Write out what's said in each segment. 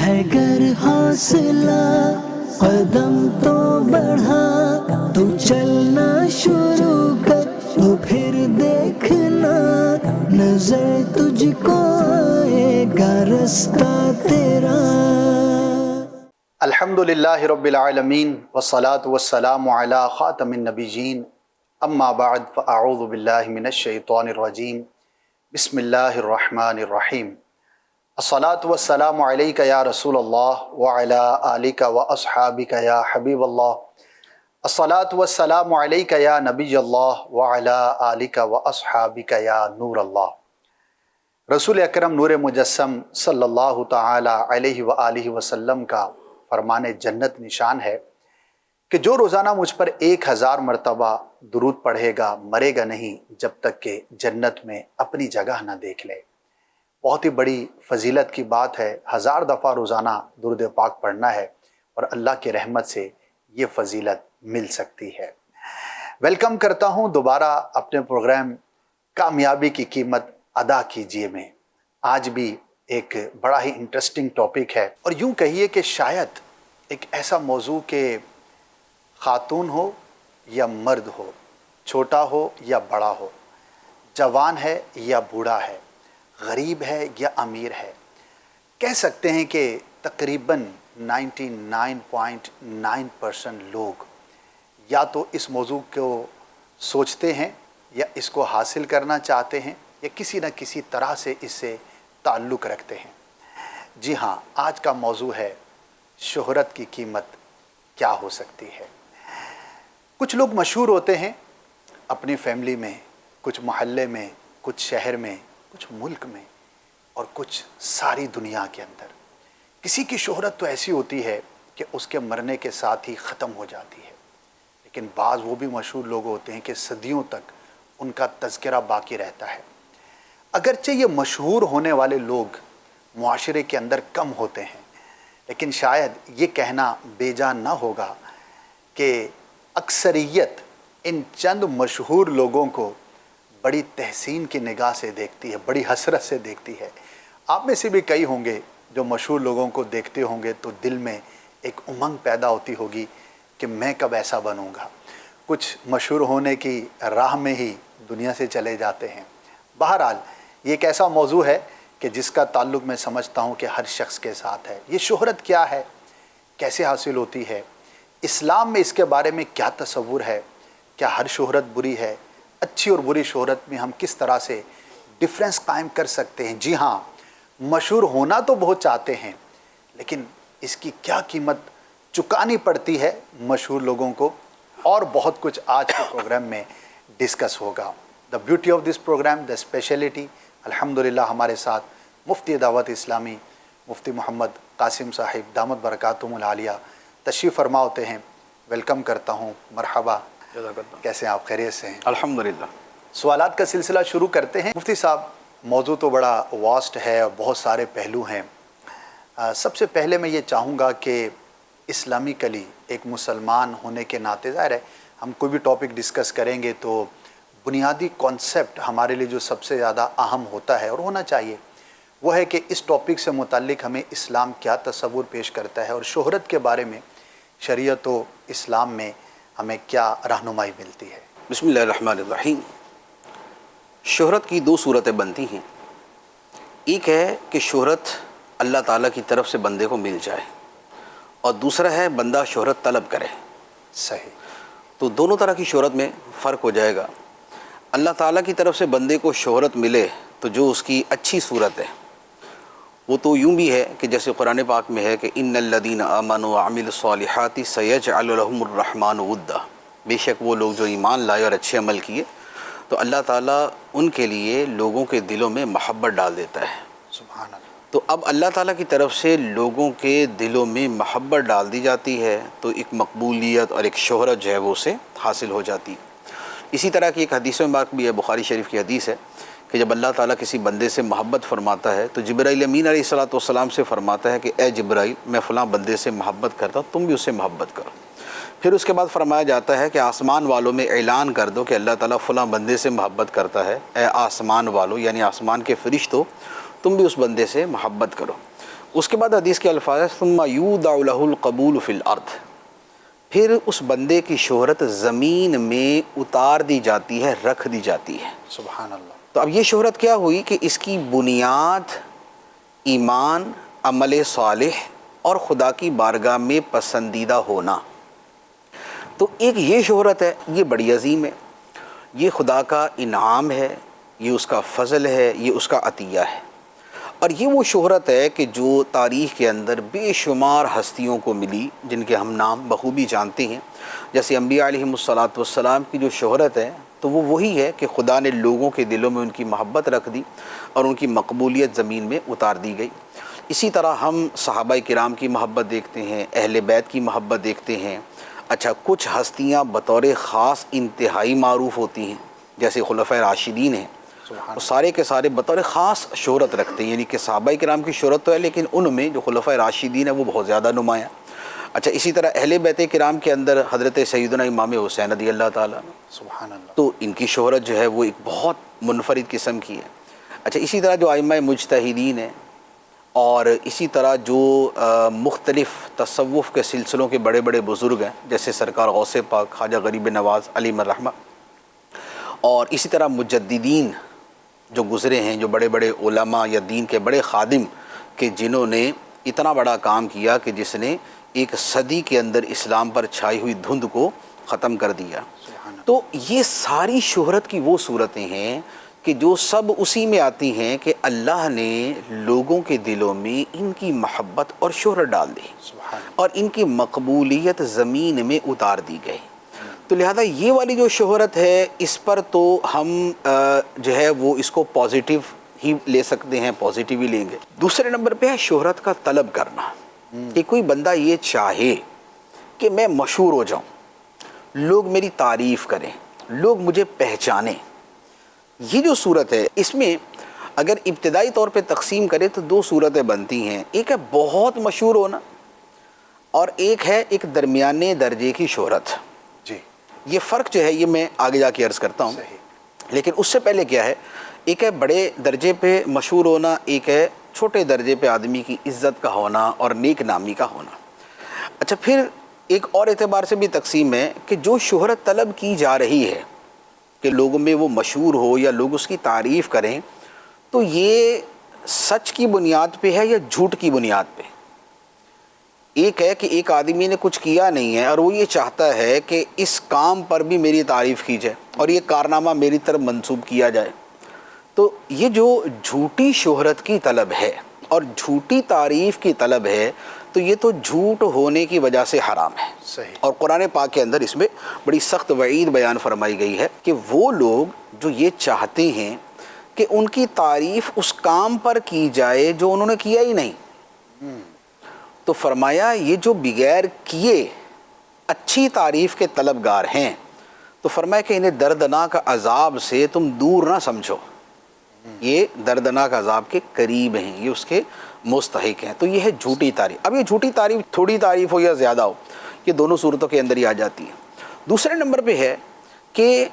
ہے گر حوصلہ قدم تو بڑھا، تو چلنا شروع کر تو پھر دیکھنا، نظر تجھ کو آئے گا رستہ تیرا۔ الحمدللہ رب العالمین والصلاة والسلام علی خاتم النبیین، اما بعد فاعوذ باللہ من الشیطان الرجیم، بسم اللہ الرحمن الرحیم۔ الصلاة والسلام علیک یا رسول اللہ وعلی آلک واصحابک یا حبیب اللہ۔ الصلاة والسلام علیک یا نبی اللہ وعلی آلک واصحابک یا نور اللہ۔ رسول اکرم نور مجسم صلی اللہ تعالی علیہ وآلہ وسلم کا فرمان جنت نشان ہے کہ جو روزانہ مجھ پر 1000 مرتبہ درود پڑھے گا مرے گا نہیں جب تک کہ جنت میں اپنی جگہ نہ دیکھ لے۔ بہت ہی بڑی فضیلت کی بات ہے، 1000 دفعہ روزانہ درود پاک پڑھنا ہے اور اللہ کی رحمت سے یہ فضیلت مل سکتی ہے۔ ویلکم کرتا ہوں دوبارہ اپنے پروگرام کامیابی کی قیمت ادا کیجئے میں۔ آج بھی ایک بڑا ہی انٹرسٹنگ ٹاپک ہے، اور یوں کہیے کہ شاید ایک ایسا موضوع کہ خاتون ہو یا مرد ہو، چھوٹا ہو یا بڑا ہو، جوان ہے یا بوڑھا ہے، غریب ہے یا امیر ہے، کہہ سکتے ہیں کہ تقریباً 99.9% لوگ یا تو اس موضوع کو سوچتے ہیں یا اس کو حاصل کرنا چاہتے ہیں یا کسی نہ کسی طرح سے اس سے تعلق رکھتے ہیں۔ جی ہاں، آج کا موضوع ہے شہرت کی قیمت کیا ہو سکتی ہے۔ کچھ لوگ مشہور ہوتے ہیں اپنی فیملی میں، کچھ محلے میں، کچھ شہر میں، کچھ ملک میں، اور کچھ ساری دنیا کے اندر۔ کسی کی شہرت تو ایسی ہوتی ہے کہ اس کے مرنے کے ساتھ ہی ختم ہو جاتی ہے، لیکن بعض وہ بھی مشہور لوگ ہوتے ہیں کہ صدیوں تک ان کا تذکرہ باقی رہتا ہے۔ اگرچہ یہ مشہور ہونے والے لوگ معاشرے کے اندر کم ہوتے ہیں، لیکن شاید یہ کہنا بے جان نہ ہوگا کہ اکثریت ان چند مشہور لوگوں کو بڑی تحسین کی نگاہ سے دیکھتی ہے، بڑی حسرت سے دیکھتی ہے۔ آپ میں سے بھی کئی ہوں گے جو مشہور لوگوں کو دیکھتے ہوں گے تو دل میں ایک امنگ پیدا ہوتی ہوگی کہ میں کب ایسا بنوں گا۔ کچھ مشہور ہونے کی راہ میں ہی دنیا سے چلے جاتے ہیں۔ بہرحال یہ ایک ایسا موضوع ہے کہ جس کا تعلق میں سمجھتا ہوں کہ ہر شخص کے ساتھ ہے۔ یہ شہرت کیا ہے، کیسے حاصل ہوتی ہے، اسلام میں اس کے بارے میں کیا تصور ہے، کیا ہر شہرت بری ہے، اچھی اور بری شہرت میں ہم کس طرح سے ڈفرینس قائم کر سکتے ہیں۔ جی ہاں، مشہور ہونا تو بہت چاہتے ہیں، لیکن اس کی کیا قیمت چکانی پڑتی ہے مشہور لوگوں کو، اور بہت کچھ آج کے پروگرام میں ڈسکس ہوگا۔ The beauty of this program, the speciality, الحمدللہ ہمارے ساتھ مفتی دعوت اسلامی مفتی محمد قاسم صاحب دامت برکاتہم العالیہ تشریف فرما ہوتے ہیں۔ ویلکم کرتا ہوں، مرحبا، کیسے ہیں آپ؟ خیریت سے ہیں؟ الحمدللہ۔ سوالات کا سلسلہ شروع کرتے ہیں۔ مفتی صاحب، موضوع تو بڑا واسٹ ہے اور بہت سارے پہلو ہیں۔ سب سے پہلے میں یہ چاہوں گا کہ اسلامکلی ایک مسلمان ہونے کے ناطے، ظاہر ہے ہم کوئی بھی ٹاپک ڈسکس کریں گے تو بنیادی کانسیپٹ ہمارے لیے جو سب سے زیادہ اہم ہوتا ہے اور ہونا چاہیے وہ ہے کہ اس ٹاپک سے متعلق ہمیں اسلام کیا تصور پیش کرتا ہے، اور شہرت کے بارے میں شریعت و اسلام میں ہمیں کیا رہنمائی ملتی ہے۔ بسم اللہ الرحمن الرحیم۔ شہرت کی 2 صورتیں بنتی ہیں۔ ایک ہے کہ شہرت اللہ تعالیٰ کی طرف سے بندے کو مل جائے، اور دوسرا ہے بندہ شہرت طلب کرے۔ صحیح۔ تو دونوں طرح کی شہرت میں فرق ہو جائے گا۔ اللہ تعالیٰ کی طرف سے بندے کو شہرت ملے تو جو اس کی اچھی صورت ہے وہ تو یوں بھی ہے کہ جیسے قرآن پاک میں ہے کہ ان الذین آمنوا وعملوا الصالحات سیجعل لهم الرحمن ودا، بے شک وہ لوگ جو ایمان لائے اور اچھے عمل کیے تو اللہ تعالیٰ ان کے لیے لوگوں کے دلوں میں محبت ڈال دیتا ہے۔ سبحان اللہ۔ تو اب اللہ تعالیٰ کی طرف سے لوگوں کے دلوں میں محبت ڈال دی جاتی ہے تو ایک مقبولیت اور ایک شہرت جو ہے وہ اسے حاصل ہو جاتی ہے۔ اسی طرح کی ایک حدیث میں بھی ہے، بخاری شریف کی حدیث ہے کہ جب اللہ تعالیٰ کسی بندے سے محبت فرماتا ہے تو جبرائیل امین علیہ السلام سے فرماتا ہے کہ اے جبرائیل، میں فلاں بندے سے محبت کرتا ہوں، تم بھی اس سے محبت کرو۔ پھر اس کے بعد فرمایا جاتا ہے کہ آسمان والوں میں اعلان کر دو کہ اللہ تعالیٰ فلاں بندے سے محبت کرتا ہے، اے آسمان والوں یعنی آسمان کے فرشتوں، تم بھی اس بندے سے محبت کرو۔ اس کے بعد حدیث کے الفاظ ہیں ثم یودع لہ القبول فی الارض، پھر اس بندے کی شہرت زمین میں اتار دی جاتی ہے، رکھ دی جاتی ہے۔ سبحان اللہ۔ تو اب یہ شہرت کیا ہوئی کہ اس کی بنیاد ایمان، عمل صالح اور خدا کی بارگاہ میں پسندیدہ ہونا۔ تو ایک یہ شہرت ہے، یہ بڑی عظیم ہے، یہ خدا کا انعام ہے، یہ اس کا فضل ہے، یہ اس کا عطیہ ہے۔ اور یہ وہ شہرت ہے کہ جو تاریخ کے اندر بے شمار ہستیوں کو ملی، جن کے ہم نام بخوبی جانتے ہیں۔ جیسے انبیاء علیہم الصلاۃ کی جو شہرت ہے تو وہ وہی ہے کہ خدا نے لوگوں کے دلوں میں ان کی محبت رکھ دی اور ان کی مقبولیت زمین میں اتار دی گئی۔ اسی طرح ہم صحابہ کرام کی محبت دیکھتے ہیں، اہل بیت کی محبت دیکھتے ہیں۔ اچھا، کچھ ہستیاں بطور خاص انتہائی معروف ہوتی ہیں، جیسے خلفۂ راشدین ہیں، وہ سارے کے سارے بطور خاص شہرت رکھتے ہیں، یعنی کہ صحابہ کرام کی شہرت تو ہے لیکن ان میں جو خلفۂ راشدین ہیں وہ بہت زیادہ نمایاں۔ اچھا، اسی طرح اہل بیت کرام کے اندر حضرت سیدنا امام حسین رضی اللہ تعالیٰ عنہ، سبحان اللہ۔ تو ان کی شہرت جو ہے وہ ایک بہت منفرد قسم کی ہے۔ اچھا، اسی طرح جو ائمہ مجتہدین ہیں اور اسی طرح جو مختلف تصوف کے سلسلوں کے بڑے بڑے بزرگ ہیں، جیسے سرکار غوث پاک خواجہ غریب نواز علیہ الرحمہ، اور اسی طرح مجددین جو گزرے ہیں، جو بڑے بڑے علماء یا دین کے بڑے خادم کہ جنہوں نے اتنا بڑا کام کیا کہ جس نے ایک صدی کے اندر اسلام پر چھائی ہوئی دھند کو ختم کر دیا۔ تو یہ ساری شہرت کی وہ صورتیں ہیں کہ جو سب اسی میں آتی ہیں کہ اللہ نے لوگوں کے دلوں میں ان کی محبت اور شہرت ڈال دی اور ان کی مقبولیت زمین میں اتار دی گئی۔ تو لہذا یہ والی جو شہرت ہے اس پر تو ہم جو ہے وہ اس کو پازیٹیو ہی لے سکتے ہیں، پازیٹیو ہی لیں گے۔ دوسرے نمبر پہ ہے شہرت کا طلب کرنا، کہ کوئی بندہ یہ چاہے کہ میں مشہور ہو جاؤں، لوگ میری تعریف کریں، لوگ مجھے پہچانیں۔ یہ جو صورت ہے اس میں اگر ابتدائی طور پہ تقسیم کرے تو دو صورتیں بنتی ہیں، ایک ہے بہت مشہور ہونا اور ایک ہے ایک درمیانے درجے کی شہرت۔ جی، یہ فرق جو ہے یہ میں آگے جا کے عرض کرتا ہوں، لیکن اس سے پہلے کیا ہے، ایک ہے بڑے درجے پہ مشہور ہونا، ایک ہے چھوٹے درجے پہ آدمی کی عزت کا ہونا اور نیک نامی کا ہونا۔ اچھا، پھر ایک اور اعتبار سے بھی تقسیم ہے کہ جو شہرت طلب کی جا رہی ہے کہ لوگوں میں وہ مشہور ہو یا لوگ اس کی تعریف کریں، تو یہ سچ کی بنیاد پہ ہے یا جھوٹ کی بنیاد پہ؟ ایک ہے کہ ایک آدمی نے کچھ کیا نہیں ہے اور وہ یہ چاہتا ہے کہ اس کام پر بھی میری تعریف کی جائے اور یہ کارنامہ میری طرف منسوب کیا جائے، تو یہ جو جھوٹی شہرت کی طلب ہے اور جھوٹی تعریف کی طلب ہے تو یہ تو جھوٹ ہونے کی وجہ سے حرام ہے۔ صحیح۔ اور قرآن پاک کے اندر اس میں بڑی سخت وعید بیان فرمائی گئی ہے کہ وہ لوگ جو یہ چاہتے ہیں کہ ان کی تعریف اس کام پر کی جائے جو انہوں نے کیا ہی نہیں، تو فرمایا یہ جو بغیر کیے اچھی تعریف کے طلبگار ہیں، تو فرمایا کہ انہیں دردناک عذاب سے تم دور نہ سمجھو، یہ دردناک عذاب کے قریب ہیں، یہ اس کے مستحق ہیں۔ تو یہ ہے جھوٹی تعریف۔ اب یہ جھوٹی تعریف تھوڑی تعریف ہو یا زیادہ ہو، یہ دونوں صورتوں کے اندر ہی آ جاتی ہے۔ دوسرے نمبر پہ ہے کہ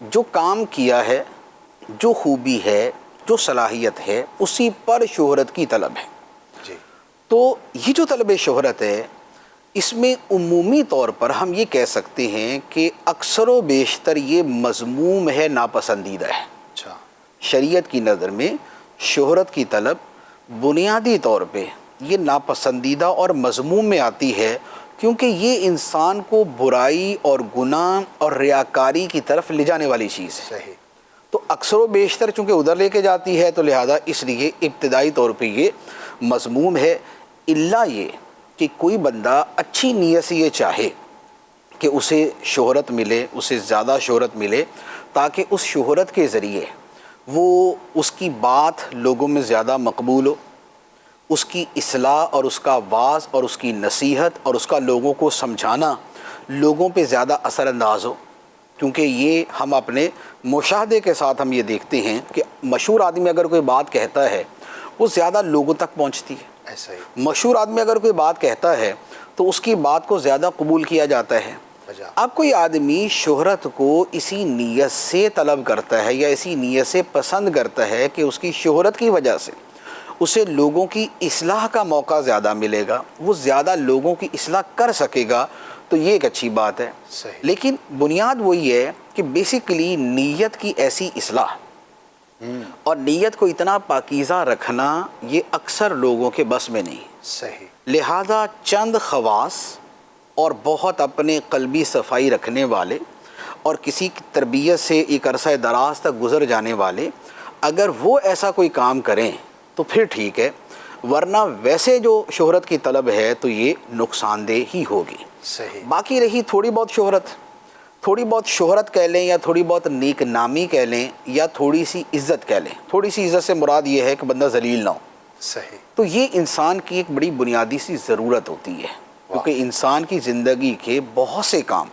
جو کام کیا ہے، جو خوبی ہے، جو صلاحیت ہے، اسی پر شہرت کی طلب ہے۔ تو یہ جو طلب شہرت ہے اس میں عمومی طور پر ہم یہ کہہ سکتے ہیں کہ اکثر و بیشتر یہ مذموم ہے، ناپسندیدہ ہے۔ شریعت کی نظر میں شہرت کی طلب بنیادی طور پہ یہ ناپسندیدہ اور مذموم میں آتی ہے، کیونکہ یہ انسان کو برائی اور گناہ اور ریاکاری کی طرف لے جانے والی چیز ہے۔ تو اکثر و بیشتر چونکہ ادھر لے کے جاتی ہے تو لہذا اس لیے ابتدائی طور پہ یہ مذموم ہے، الا یہ کہ کوئی بندہ اچھی نیت سے یہ چاہے کہ اسے شہرت ملے، اسے زیادہ شہرت ملے، تاکہ اس شہرت کے ذریعے وہ اس کی بات لوگوں میں زیادہ مقبول ہو، اس کی اصلاح اور اس کا واعظ اور اس کی نصیحت اور اس کا لوگوں کو سمجھانا لوگوں پہ زیادہ اثر انداز ہو۔ کیونکہ یہ ہم اپنے مشاہدے کے ساتھ ہم یہ دیکھتے ہیں کہ مشہور آدمی اگر کوئی بات کہتا ہے وہ زیادہ لوگوں تک پہنچتی ہے۔ ایسا ہی مشہور آدمی اگر کوئی بات کہتا ہے تو اس کی بات کو زیادہ قبول کیا جاتا ہے۔ اب کوئی آدمی شہرت کو اسی نیت سے طلب کرتا ہے یا اسی نیت سے پسند کرتا ہے کہ اس کی شہرت کی وجہ سے اسے لوگوں کی اصلاح کا موقع زیادہ ملے گا، وہ زیادہ لوگوں کی اصلاح کر سکے گا، تو یہ ایک اچھی بات ہے۔ صحیح۔ لیکن بنیاد وہی ہے کہ بیسیکلی نیت کی ایسی اصلاح اور نیت کو اتنا پاکیزہ رکھنا یہ اکثر لوگوں کے بس میں نہیں۔ صحیح۔ لہذا چند خواص اور بہت اپنے قلبی صفائی رکھنے والے اور کسی کی تربیت سے ایک عرصہ دراز تک گزر جانے والے اگر وہ ایسا کوئی کام کریں تو پھر ٹھیک ہے، ورنہ ویسے جو شہرت کی طلب ہے تو یہ نقصان دہ ہی ہوگی۔ صحیح۔ باقی رہی تھوڑی بہت شہرت کہہ لیں یا تھوڑی بہت نیک نامی کہہ لیں یا تھوڑی سی عزت کہہ لیں، تھوڑی سی عزت سے مراد یہ ہے کہ بندہ ذلیل نہ ہو، صحیح۔ تو یہ انسان کی ایک بڑی بنیادی سی ضرورت ہوتی ہے، کیونکہ انسان کی زندگی کے بہت سے کام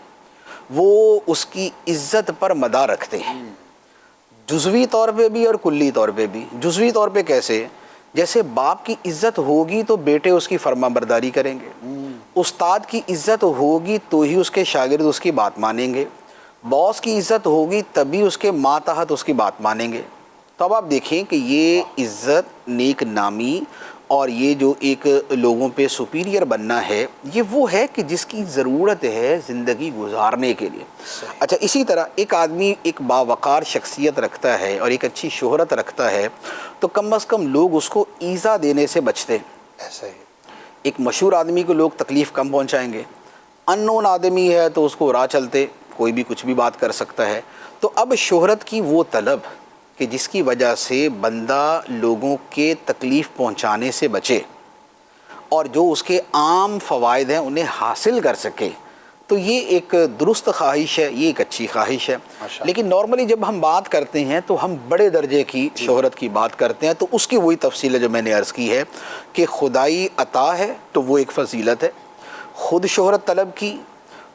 وہ اس کی عزت پر مدار رکھتے ہیں، جزوی طور پہ بھی اور کلی طور پہ بھی۔ جزوی طور پہ کیسے؟ جیسے باپ کی عزت ہوگی تو بیٹے اس کی فرما برداری کریں گے، استاد کی عزت ہوگی تو ہی اس کے شاگرد اس کی بات مانیں گے، باس کی عزت ہوگی تبھی اس کے ماتحت اس کی بات مانیں گے۔ تو اب آپ دیکھیں کہ یہ عزت، نیک نامی اور یہ جو ایک لوگوں پہ سپیریئر بننا ہے، یہ وہ ہے کہ جس کی ضرورت ہے زندگی گزارنے کے لیے۔ اچھا، اسی طرح ایک آدمی ایک باوقار شخصیت رکھتا ہے اور ایک اچھی شہرت رکھتا ہے تو کم از کم لوگ اس کو ایذا دینے سے بچتے ہیں۔ ایسا ہی۔ ایک مشہور آدمی کو لوگ تکلیف کم پہنچائیں گے، اننون آدمی ہے تو اس کو راہ چلتے کوئی بھی کچھ بھی بات کر سکتا ہے۔ تو اب شہرت کی وہ طلب کہ جس کی وجہ سے بندہ لوگوں کے تکلیف پہنچانے سے بچے اور جو اس کے عام فوائد ہیں انہیں حاصل کر سکے، تو یہ ایک درست خواہش ہے، یہ ایک اچھی خواہش ہے۔ لیکن نارملی جب ہم بات کرتے ہیں تو ہم بڑے درجے کی شہرت کی بات کرتے ہیں، تو اس کی وہی تفصیل ہے جو میں نے عرض کی ہے کہ خدائی عطا ہے تو وہ ایک فضیلت ہے، خود شہرت طلب کی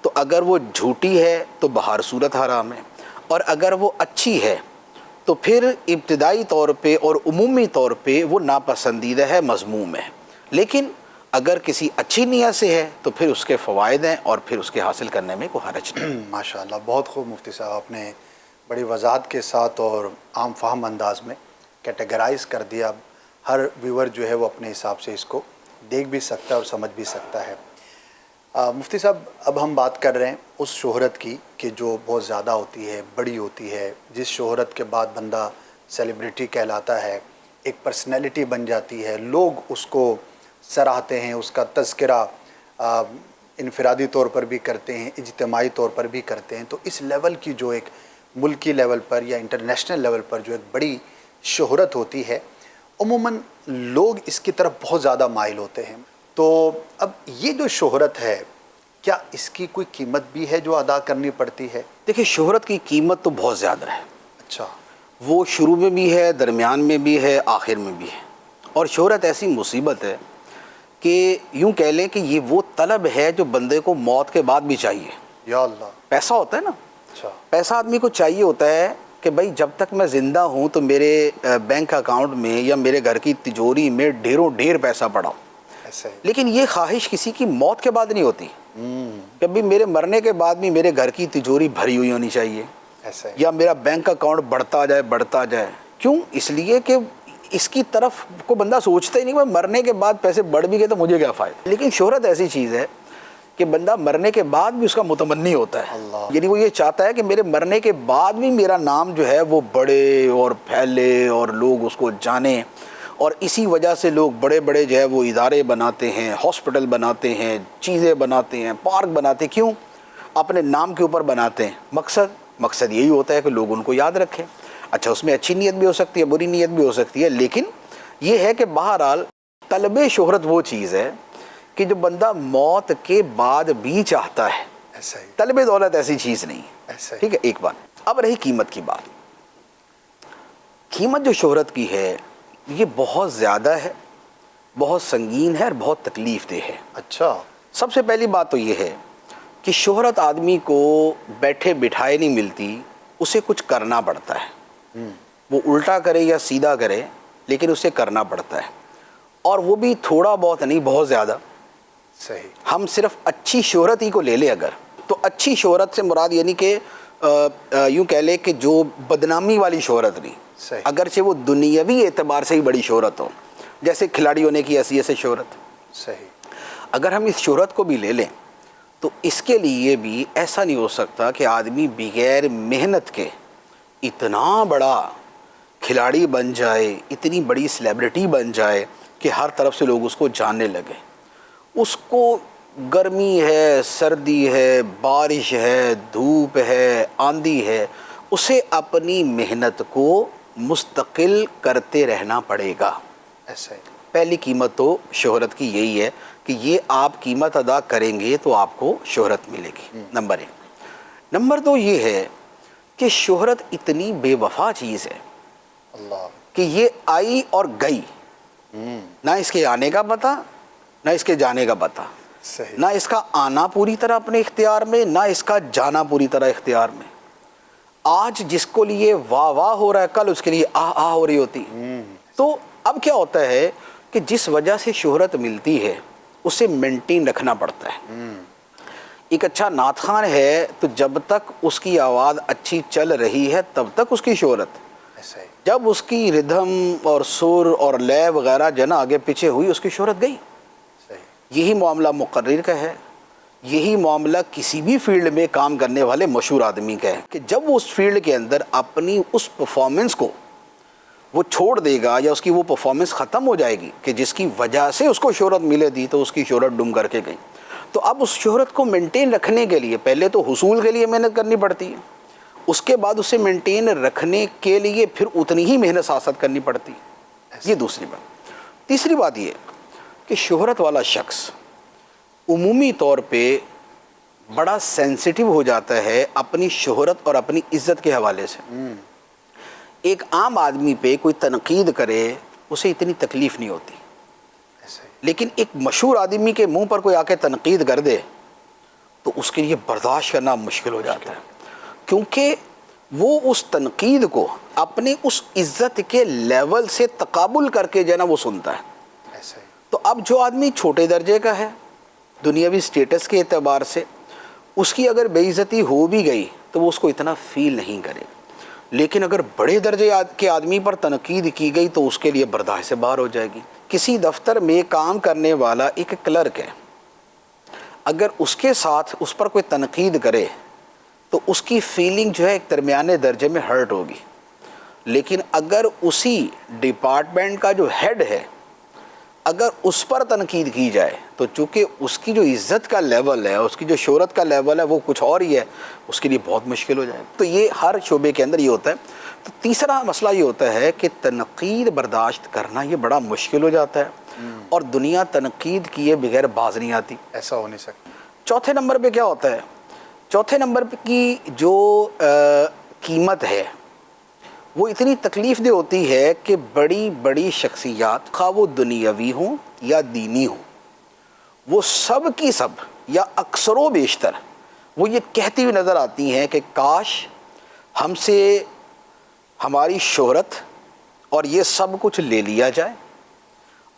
تو اگر وہ جھوٹی ہے تو بہر صورت حرام ہے، اور اگر وہ اچھی ہے تو پھر ابتدائی طور پہ اور عمومی طور پہ وہ ناپسندیدہ ہے، مذموم ہے۔ لیکن اگر کسی اچھی نیت سے ہے تو پھر اس کے فوائد ہیں اور پھر اس کے حاصل کرنے میں کوئی حرج نہیں۔ ماشاءاللہ، بہت خوب مفتی صاحب، آپ نے بڑی وضاحت کے ساتھ اور عام فہم انداز میں کیٹیگرائز کر دیا۔ اب ہر ویور جو ہے وہ اپنے حساب سے اس کو دیکھ بھی سکتا ہے اور سمجھ بھی سکتا ہے۔ مفتی صاحب، اب ہم بات کر رہے ہیں اس شہرت کی کہ جو بہت زیادہ ہوتی ہے، بڑی ہوتی ہے، جس شہرت کے بعد بندہ سیلیبریٹی کہلاتا ہے، ایک پرسنالٹی بن جاتی ہے، لوگ اس کو سراہتے ہیں، اس کا تذکرہ انفرادی طور پر بھی کرتے ہیں، اجتماعی طور پر بھی کرتے ہیں۔ تو اس لیول کی جو ایک ملکی لیول پر یا انٹرنیشنل لیول پر جو ایک بڑی شہرت ہوتی ہے، عموماً لوگ اس کی طرف بہت زیادہ مائل ہوتے ہیں۔ تو اب یہ جو شہرت ہے، کیا اس کی کوئی قیمت بھی ہے جو ادا کرنی پڑتی ہے؟ دیکھیں، شہرت کی قیمت تو بہت زیادہ ہے۔ اچھا۔ وہ شروع میں بھی ہے، درمیان میں بھی ہے، آخر میں بھی ہے۔ اور شہرت ایسی مصیبت ہے کہ یوں کہہ لیں کہ یہ وہ طلب ہے جو بندے کو موت کے بعد بھی چاہیے۔ یا اللہ۔ پیسہ ہوتا ہے نا، اچھا۔ پیسہ آدمی کو چاہیے ہوتا ہے کہ بھائی جب تک میں زندہ ہوں تو میرے بینک اکاؤنٹ میں یا میرے گھر کی تجوری میں ڈھیروں ڈھیر پیسہ پڑا ہو۔ ایسا ہی۔ لیکن یہ خواہش کسی کی موت کے بعد نہیں ہوتی کہ بھائی میرے مرنے کے بعد بھی میرے گھر کی تجوری بھری ہوئی ہونی چاہیے ایسا ہی۔ یا میرا بینک اکاؤنٹ بڑھتا جائے۔ کیوں؟ اس لیے کہ اس کی طرف کو بندہ سوچتا ہی نہیں کہ مرنے کے بعد پیسے بڑھ بھی گئے تو مجھے کیا فائدہ۔ لیکن شہرت ایسی چیز ہے کہ بندہ مرنے کے بعد بھی اس کا متمنی ہوتا ہے، یعنی وہ یہ چاہتا ہے کہ میرے مرنے کے بعد بھی میرا نام جو ہے وہ بڑھے اور پھیلے اور لوگ اس کو جانیں۔ اور اسی وجہ سے لوگ بڑے بڑے جو ہے وہ ادارے بناتے ہیں، ہاسپٹل بناتے ہیں، چیزیں بناتے ہیں، پارک بناتے ہیں۔ کیوں؟ اپنے نام کے اوپر بناتے ہیں۔ مقصد یہی ہوتا ہے کہ لوگ ان کو یاد رکھیں۔ اچھا، اس میں اچھی نیت بھی ہو سکتی ہے، بری نیت بھی ہو سکتی ہے، لیکن یہ ہے کہ بہرحال طلب شہرت وہ چیز ہے کہ جو بندہ موت کے بعد بھی چاہتا ہے۔ ایسا ہی۔ طلب دولت ایسی چیز نہیں، ایسا ہی۔ ٹھیک ہے۔ ایک بات اب رہی قیمت کی بات۔ قیمت جو شہرت کی ہے یہ بہت زیادہ ہے، بہت سنگین ہے اور بہت تکلیف دہ ہے۔ اچھا۔ سب سے پہلی بات تو یہ ہے کہ شہرت آدمی کو بیٹھے بٹھائے نہیں ملتی، اسے کچھ کرنا پڑتا ہے۔ وہ الٹا کرے یا سیدھا کرے لیکن اسے کرنا پڑتا ہے، اور وہ بھی تھوڑا بہت نہیں، بہت زیادہ۔ صحیح۔ ہم صرف اچھی شہرت ہی کو لے لیں اگر، تو اچھی شہرت سے مراد یعنی کہ یوں کہہ لے کہ جو بدنامی والی شہرت نہیں، صحیح۔ اگرچہ وہ دنیاوی اعتبار سے ہی بڑی شہرت ہو، جیسے کھلاڑی ہونے کی حیثیت سے شہرت. صحیح. اگر ہم اس شہرت کو بھی لے لیں تو اس کے لیے بھی ایسا نہیں ہو سکتا کہ آدمی بغیر محنت کے اتنا بڑا کھلاڑی بن جائے, اتنی بڑی سیلیبریٹی بن جائے کہ ہر طرف سے لوگ اس کو جاننے لگے. اس کو گرمی ہے, سردی ہے, بارش ہے, دھوپ ہے, آندھی ہے, اسے اپنی محنت کو مستقل کرتے رہنا پڑے گا. ایسا ہی. پہلی قیمت تو شہرت کی یہی ہے کہ یہ آپ قیمت ادا کریں گے تو آپ کو شہرت ملے گی. نمبر 1. نمبر 2 یہ ہے کہ شہرت اتنی بے وفا چیز ہے اللہ. کہ یہ آئی اور گئی, نہ اس کے آنے کا پتہ نہ اس کے جانے کا پتہ, صحیح. نہ اس کا آنا پوری طرح اپنے اختیار میں نہ اس کا جانا پوری طرح اختیار میں. آج جس کو لیے واہ واہ ہو رہا ہے کل اس کے لیے آہ آہ ہو رہی ہوتی. تو اب کیا ہوتا ہے کہ جس وجہ سے شہرت ملتی ہے اسے مینٹین رکھنا پڑتا ہے. ایک اچھا نعت خوان ہے تو جب تک اس کی آواز اچھی چل رہی ہے تب تک اس کی شہرت. ایسا ہی. جب اس کی ردھم اور سر اور لے وغیرہ جو ہے نا آگے پیچھے ہوئی اس کی شہرت گئی. صحیح. یہی معاملہ مقرر کا ہے, یہی معاملہ کسی بھی فیلڈ میں کام کرنے والے مشہور آدمی کا ہے کہ جب وہ اس فیلڈ کے اندر اپنی اس پرفارمنس کو وہ چھوڑ دے گا یا اس کی وہ پرفارمنس ختم ہو جائے گی کہ جس کی وجہ سے اس کو شہرت ملے تھی تو اس کی شہرت ڈم کر کے گئی. تو اب اس شہرت کو مینٹین رکھنے کے لیے پہلے تو حصول کے لیے محنت کرنی پڑتی ہے, اس کے بعد اسے مینٹین رکھنے کے لیے پھر اتنی ہی محنت ساتھ کرنی پڑتی ہے. یہ دوسری بات. تیسری بات یہ کہ شہرت والا شخص عمومی طور پہ بڑا سینسیٹیو ہو جاتا ہے اپنی شہرت اور اپنی عزت کے حوالے سے. ایک عام آدمی پہ کوئی تنقید کرے اسے اتنی تکلیف نہیں ہوتی, لیکن ایک مشہور آدمی کے منہ پر کوئی آ کے تنقید کر دے تو اس کے لیے برداشت کرنا مشکل ہو جاتا ہے, کیونکہ وہ اس تنقید کو اپنی اس عزت کے لیول سے تقابل کر کے جو ہے نا وہ سنتا ہے. ایسا ہی. تو اب جو آدمی چھوٹے درجے کا ہے دنیاوی سٹیٹس کے اعتبار سے, اس کی اگر بے عزتی ہو بھی گئی تو وہ اس کو اتنا فیل نہیں کرے, لیکن اگر بڑے درجے کے آدمی پر تنقید کی گئی تو اس کے لیے برداشت سے باہر ہو جائے گی. کسی دفتر میں کام کرنے والا ایک کلرک ہے, اگر اس کے ساتھ اس پر کوئی تنقید کرے تو اس کی فیلنگ جو ہے ایک درمیانے درجے میں ہرٹ ہوگی, لیکن اگر اسی ڈپارٹمنٹ کا جو ہیڈ ہے اگر اس پر تنقید کی جائے تو چونکہ اس کی جو عزت کا لیول ہے, اس کی جو شہرت کا لیول ہے وہ کچھ اور ہی ہے, اس کے لیے بہت مشکل ہو جائے. تو یہ ہر شعبے کے اندر یہ ہوتا ہے. تو تیسرا مسئلہ یہ ہوتا ہے کہ تنقید برداشت کرنا یہ بڑا مشکل ہو جاتا ہے, اور دنیا تنقید کیے بغیر باز نہیں آتی. ایسا ہو نہیں سکتا. چوتھے نمبر پہ کیا ہوتا ہے, چوتھے نمبر کی جو قیمت ہے وہ اتنی تکلیف دہ ہوتی ہے کہ بڑی بڑی شخصیات خواہ وہ دنیاوی ہوں یا دینی ہوں, وہ سب کی سب یا اکثر و بیشتر وہ یہ کہتی ہوئی نظر آتی ہیں کہ کاش ہم سے ہماری شہرت اور یہ سب کچھ لے لیا جائے